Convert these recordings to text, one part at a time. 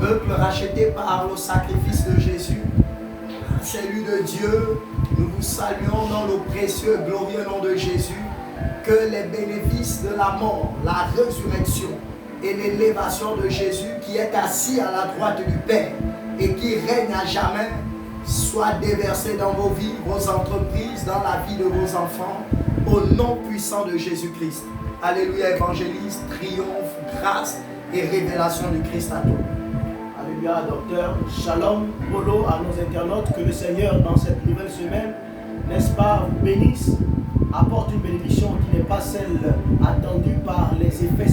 peuple racheté par le sacrifice de Jésus, salut de Dieu, nous vous saluons dans le précieux et glorieux nom de Jésus, que les bénéfices de la mort, la résurrection et l'élévation de Jésus qui est assis à la droite du Père et qui règne à jamais, soient déversés dans vos vies, vos entreprises, dans la vie de vos enfants, au nom puissant de Jésus-Christ. Alléluia, évangéliste, triomphe, grâce et révélation du Christ à toi. Alléluia, docteur. Shalom, Polo, à nos internautes, que le Seigneur, dans cette nouvelle semaine, n'est-ce pas, vous bénisse, apporte une bénédiction qui n'est pas celle attendue par les effets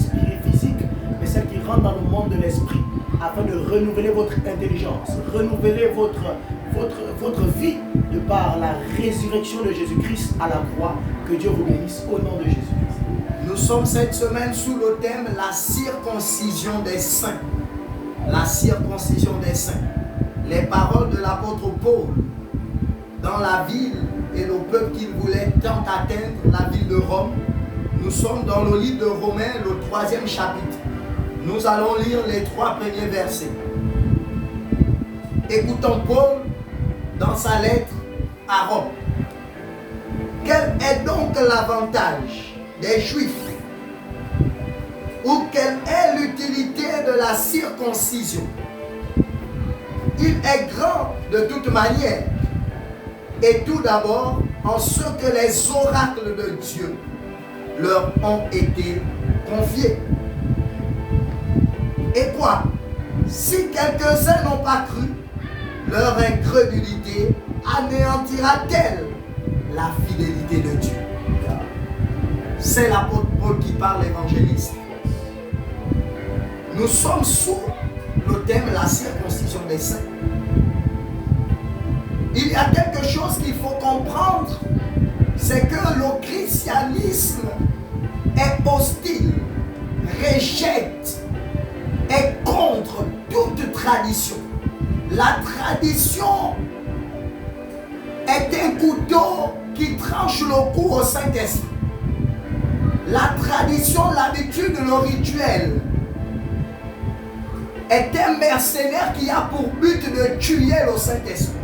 physiques, mais celle qui rentre dans le monde de l'esprit, afin de renouveler votre intelligence, renouveler votre vie de par la résurrection de Jésus-Christ à la croix. Que Dieu vous bénisse au nom de Jésus-Christ. Nous sommes cette semaine sous le thème la circoncision des saints. La circoncision des saints. Les paroles de l'apôtre Paul dans la ville et le peuple qu'il voulait tant atteindre, la ville de Rome. Nous sommes dans le livre de Romains, le 3e chapitre. Nous allons lire les 3 premiers versets. Écoutons Paul dans sa lettre à Rome. Quel est donc l'avantage des Juifs? Ou quelle est l'utilité de la circoncision? Il est grand de toute manière, et tout d'abord en ce que les oracles de Dieu leur ont été confiés. Et quoi? Si quelques-uns n'ont pas cru, leur incrédulité anéantira-t-elle la fidélité de Dieu? C'est l'apôtre Paul qui parle, évangéliste. Nous sommes sous le thème la circoncision des saints. Il y a quelque chose qu'il faut comprendre, c'est que le christianisme est hostile, rejette, est contre toute tradition. La tradition est un couteau qui tranche le cou au Saint-Esprit. La tradition, l'habitude, le rituel est un mercenaire qui a pour but de tuer le Saint-Esprit.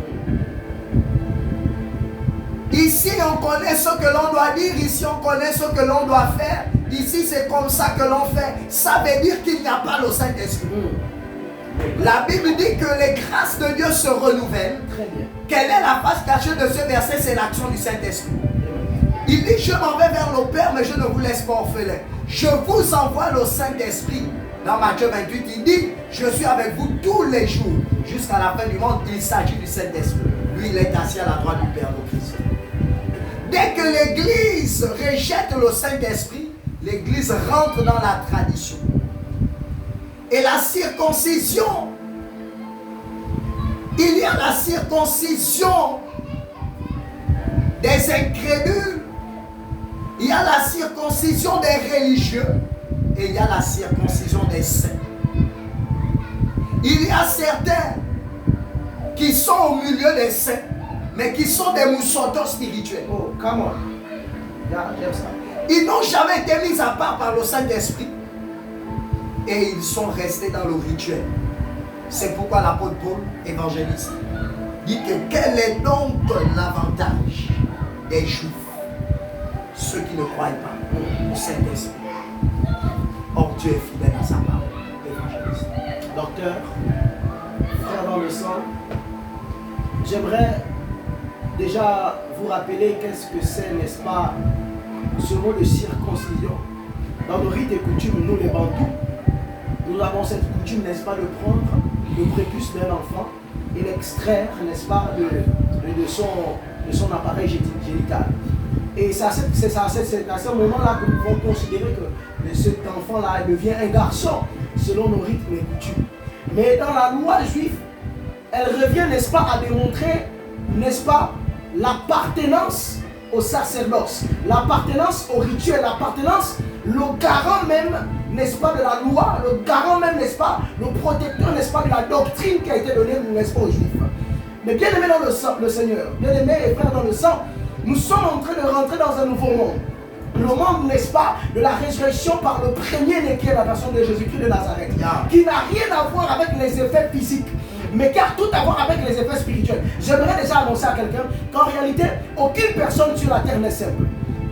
Ici, on connaît ce que l'on doit dire, ici, on connaît ce que l'on doit faire, ici, c'est comme ça que l'on fait. Ça veut dire qu'il n'y a pas le Saint-Esprit. La Bible dit que les grâces de Dieu se renouvellent. Quelle est la face cachée de ce verset? C'est l'action du Saint-Esprit. Il dit, je m'en vais vers le Père, mais je ne vous laisse pas orphelin. Je vous envoie le Saint-Esprit. Dans Matthieu 28, il dit, je suis avec vous tous les jours, jusqu'à la fin du monde. Il s'agit du Saint-Esprit. Lui, il est assis à la droite du Père de Christ. Dès que l'Église rejette le Saint-Esprit, l'Église rentre dans la tradition. Et la circoncision, il y a la circoncision des incrédules, il y a la circoncision des religieux et il y a la circoncision des saints. Il y a certains qui sont au milieu des saints, mais qui sont des moussotos spirituels. Oh, come on. Yeah, j'aime ça. Ils n'ont jamais été mis à part par le Saint-Esprit et ils sont restés dans le rituel. C'est pourquoi l'apôtre Paul, évangéliste, dit que quel est donc l'avantage des Juifs, ceux qui ne croient pas au Saint-Esprit? Or Dieu est fidèle à sa parole, évangéliste. Docteur, frère dans le sang, j'aimerais déjà vous rappeler qu'est-ce que c'est, n'est-ce pas, ce mot de circoncision. Dans nos rites et coutumes, nous les Bantous, nous avons cette coutume, n'est-ce pas, de prendre le prépuce d'un enfant et l'extraire, n'est-ce pas, de son appareil génital. Et c'est à ce moment-là que nous pouvons considérer que cet enfant-là devient un garçon, selon nos rythmes et coutumes. Mais dans la loi juive, elle revient, n'est-ce pas, à démontrer, n'est-ce pas, l'appartenance au sacerdoce, l'appartenance au rituel, l'appartenance, le garant même, n'est-ce pas, de la loi, le garant même, n'est-ce pas, le protecteur, n'est-ce pas, de la doctrine qui a été donnée, n'est-ce pas, aux Juifs. Mais bien aimé dans le sang, le Seigneur, bien aimé et frère dans le sang, nous sommes en train de rentrer dans un nouveau monde. le monde, n'est-ce pas, de la résurrection par le premier-né qui est la personne de Jésus-Christ de Nazareth, qui n'a rien à voir avec les effets physiques, mais qui a tout à voir avec les effets spirituels. J'aimerais déjà annoncer à quelqu'un qu'en réalité, aucune personne sur la terre n'est simple.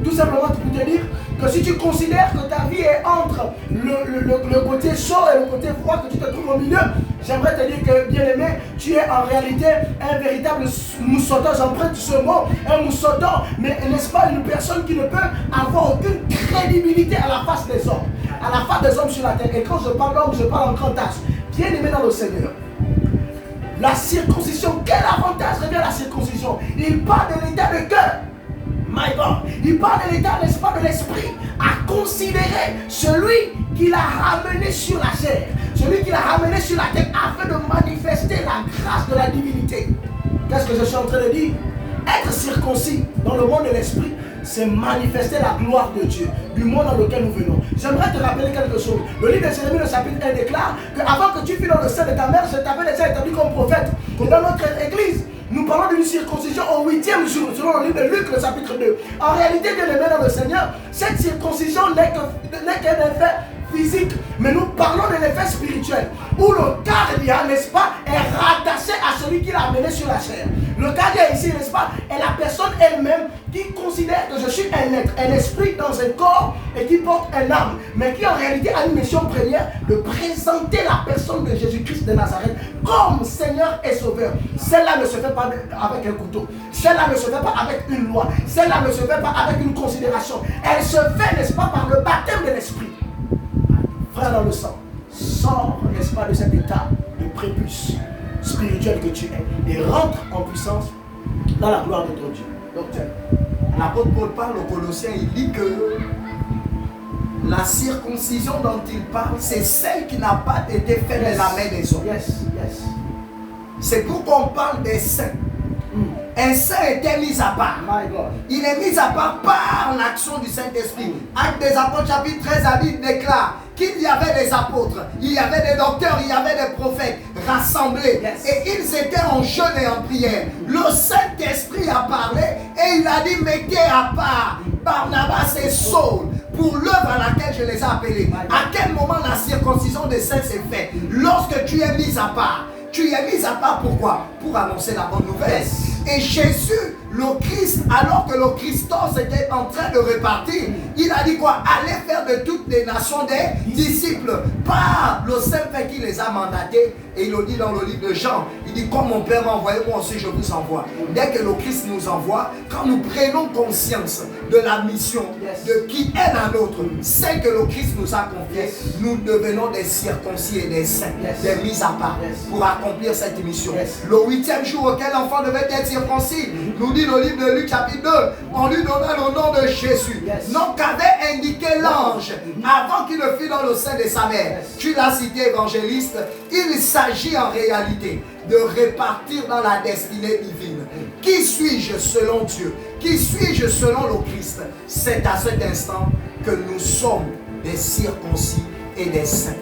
Tout simplement pour te dire que si tu considères que ta vie est entre le côté chaud et le côté froid, que tu te trouves au milieu, j'aimerais te dire que, bien aimé, tu es en réalité un véritable moussoton. J'emprunte ce mot, un moussoton, mais n'est-ce pas une personne qui ne peut avoir aucune crédibilité à la face des hommes, à la face des hommes sur la terre. Et quand je parle d'homme, je parle en grand âge. Bien aimé dans le Seigneur. La circoncision, quel avantage revient à la circoncision? Il parle de l'état de cœur. My God. Il parle de l'état, n'est-ce pas, de l'esprit, à considérer celui qui l'a ramené sur la chair, celui qui l'a ramené sur la terre afin de manifester la grâce de la divinité. Qu'est-ce que je suis en train de dire? Être circoncis dans le monde de l'esprit, c'est manifester la gloire de Dieu, du monde dans lequel nous venons. J'aimerais te rappeler quelque chose. Le livre de Jérémie, le chapitre 1, déclare qu'avant que tu fûs dans le sein de ta mère, je t'avais déjà établi comme prophète. Et dans notre église, nous parlons d'une circoncision au 8e jour, selon le livre de Luc, le chapitre 2. En réalité, bien aimé dans le Seigneur, cette circoncision n'est qu'un effet physique, mais nous parlons de l'effet spirituel, où le cardia, n'est-ce pas, est rattaché à celui qui l'a amené sur la chair. Le cardia ici, n'est-ce pas, est la personne elle-même qui considère que je suis un être, un esprit dans un corps et qui porte un âme, mais qui en réalité a une mission première de présenter la personne de Jésus-Christ de Nazareth comme Seigneur et Sauveur. Celle-là ne se fait pas avec un couteau, celle-là ne se fait pas avec une loi, celle-là ne se fait pas avec une considération. Elle se fait, n'est-ce pas, par le baptême de l'esprit. Frère dans le sang, sors, n'est-ce pas, de cet état de prépuce spirituel que tu es et rentre en puissance dans la gloire de ton Dieu. Docteur, l'apôtre Paul parle aux Colossiens, il dit que la circoncision dont il parle, c'est celle qui n'a pas été faite de la main des hommes. Yes, yes. C'est pourquoi on parle des saints. Un saint était mis à part. My God. Il est mis à part par l'action du Saint-Esprit. Actes des Apôtres, chapitre 13, la Bible déclare qu'il y avait des apôtres, il y avait des docteurs, il y avait des prophètes rassemblés. Yes. Et ils étaient en jeûne et en prière. Le Saint-Esprit a parlé et il a dit, mettez à part Barnabas et Saul pour l'œuvre à laquelle je les ai appelés. À quel moment la circoncision des saints s'est faite? Lorsque tu es mis à part. Tu es mis à part pourquoi? Pour annoncer la bonne nouvelle. Yes. Et Jésus, le Christ, alors que le Christos était en train de repartir, il a dit quoi? Allez faire de toutes les nations des disciples par le Saint-Père qui les a mandatés. Et il le dit dans le livre de Jean, il dit comme mon Père m'a envoyé, moi aussi je vous envoie. Dès que le Christ nous envoie, quand nous prenons conscience de la mission, de qui est la nôtre, celle que le Christ nous a confiée, nous devenons des circoncis et des saints, des mis à part pour accomplir cette mission. Le 8e jour auquel l'enfant devait être circoncis, nous dit le livre de Luc chapitre 2, on lui donna le nom de Jésus, nom qu'avait indiqué l'ange avant qu'il ne fût dans le sein de sa mère. Tu l'as cité, évangéliste, il s'agit en réalité de répartir dans la destinée divine. Qui suis-je selon Dieu? Qui suis-je selon le Christ? C'est à cet instant que nous sommes des circoncis et des saints,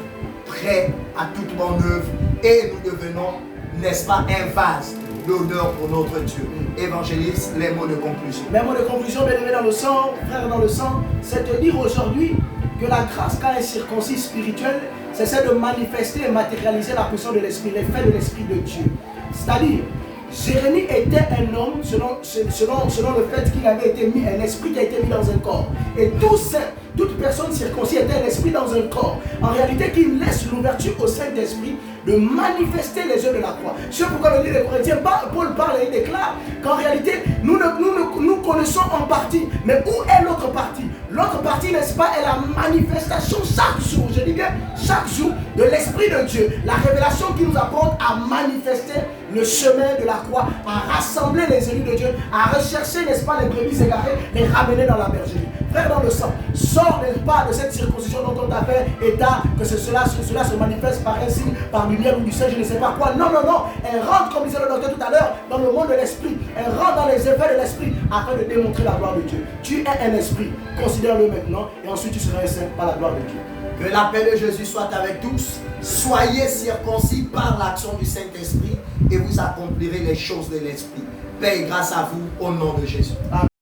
prêts à toute bonne œuvre, et nous devenons, n'est-ce pas, un vase d'honneur pour notre Dieu. Évangéliste, les mots de conclusion. Les mots de conclusion, bien aimé dans le sang, frère dans le sang, c'est te dire aujourd'hui que la grâce qu'a un circoncis spirituel, c'est celle de manifester et matérialiser la puissance de l'esprit, l'effet de l'esprit de Dieu. C'est-à-dire, Jérémie était un homme selon le fait qu'il avait été mis, un esprit qui a été mis dans un corps. Et toute personne circoncis était un esprit dans un corps. En réalité, qui laisse l'ouverture au Saint-Esprit de manifester les œuvres de la croix. C'est pourquoi le livre des Corinthiens, Paul parle et il déclare qu'en réalité, nous connaissons en partie. Mais où est l'autre partie? L'autre partie, n'est-ce pas, est la manifestation chaque jour, je dis bien chaque jour, de l'Esprit de Dieu. La révélation qui nous apporte à manifester le chemin de la croix, à rassembler les élus de Dieu, à rechercher, n'est-ce pas, les brebis égarées, les ramener dans la bergerie. Frère dans le sang, sors, n'est-ce pas, de cette circoncision dont on t'a fait état, que cela se manifeste par un signe, par lumière ou du ciel, je ne sais pas quoi. Non, non, non. Elle rentre, comme disait le docteur tout à l'heure, dans le monde de l'esprit. Elle rentre dans les effets de l'esprit afin de démontrer la gloire de Dieu. Tu es un esprit, considère-le maintenant, et ensuite tu seras un saint par la gloire de Dieu. Que la paix de Jésus soit avec tous. Soyez circoncis par l'action du Saint-Esprit et vous accomplirez les choses de l'Esprit. Paix et grâce à vous au nom de Jésus. Amen.